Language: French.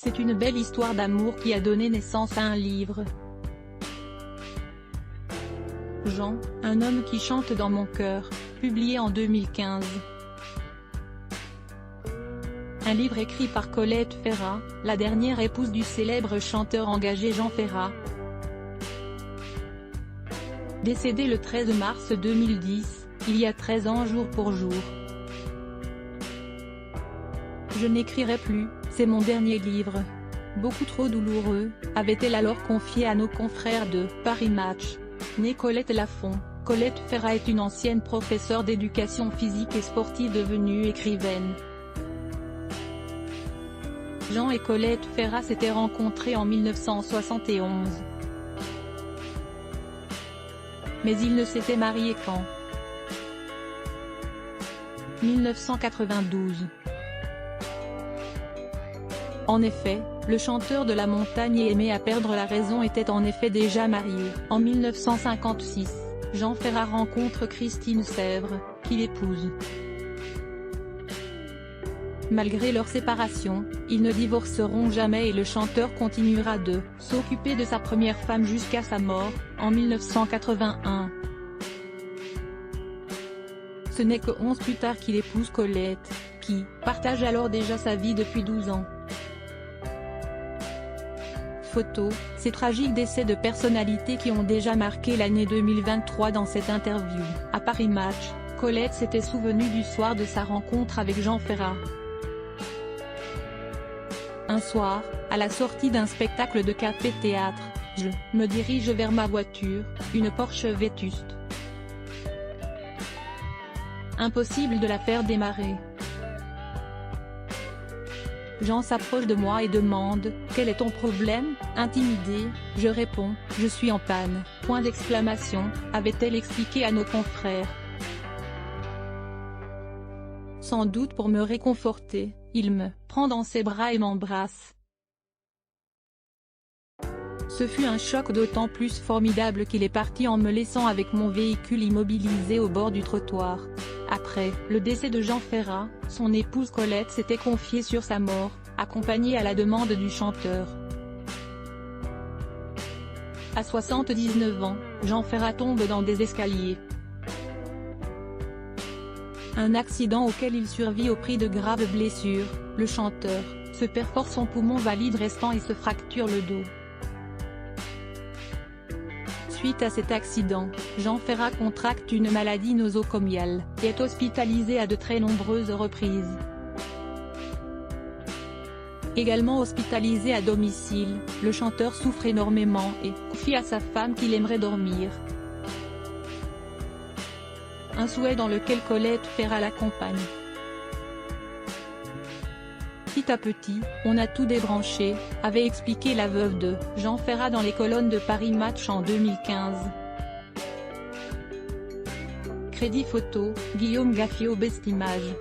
C'est une belle histoire d'amour qui a donné naissance à un livre. Jean, un homme qui chante dans mon cœur, publié en 2015. Un livre écrit par Colette Ferrat, la dernière épouse du célèbre chanteur engagé Jean Ferrat. Décédé le 13 mars 2010, il y a 13 ans jour pour jour. Je n'écrirai plus, c'est mon dernier livre. Beaucoup trop douloureux, avait-elle alors confié à nos confrères de Paris Match. Née Colette Lafont, Colette Ferrat est une ancienne professeure d'éducation physique et sportive devenue écrivaine. Jean et Colette Ferrat s'étaient rencontrés en 1971. Mais ils ne s'étaient mariés qu'en 1992. En effet, le chanteur de la montagne et aimé à perdre la raison était en effet déjà marié. En 1956, Jean Ferrat rencontre Christine Sèvres, qu'il épouse. Malgré leur séparation, ils ne divorceront jamais et le chanteur continuera de s'occuper de sa première femme jusqu'à sa mort, en 1981. Ce n'est que 11 plus tard qu'il épouse Colette, qui partage alors déjà sa vie depuis 12 ans. Photo, ces tragiques décès de personnalités qui ont déjà marqué l'année 2023 dans cette interview. À Paris Match, Colette s'était souvenue du soir de sa rencontre avec Jean Ferrat. Un soir, à la sortie d'un spectacle de café-théâtre, je me dirige vers ma voiture, une Porsche vétuste. Impossible de la faire démarrer. Jean s'approche de moi et demande « Quel est ton problème ?» Intimidée, je réponds « Je suis en panne !» Point d'exclamation, avait-elle expliqué à nos confrères. Sans doute pour me réconforter, il me prend dans ses bras et m'embrasse. Ce fut un choc d'autant plus formidable qu'il est parti en me laissant avec mon véhicule immobilisé au bord du trottoir. Après le décès de Jean Ferrat, son épouse Colette s'était confiée sur sa mort, accompagnée à la demande du chanteur. À 79 ans, Jean Ferrat tombe dans des escaliers. Un accident auquel il survit au prix de graves blessures, le chanteur se perfore son poumon valide restant et se fracture le dos. Suite à cet accident, Jean Ferrat contracte une maladie nosocomiale, et est hospitalisé à de très nombreuses reprises. Également hospitalisé à domicile, le chanteur souffre énormément et confie à sa femme qu'il aimerait dormir. Un souhait dans lequel Colette Ferrat l'accompagne. Petit à petit, on a tout débranché, avait expliqué la veuve de Jean Ferrat dans les colonnes de Paris Match en 2015. Crédit photo, Guillaume Gaffiot Best Image.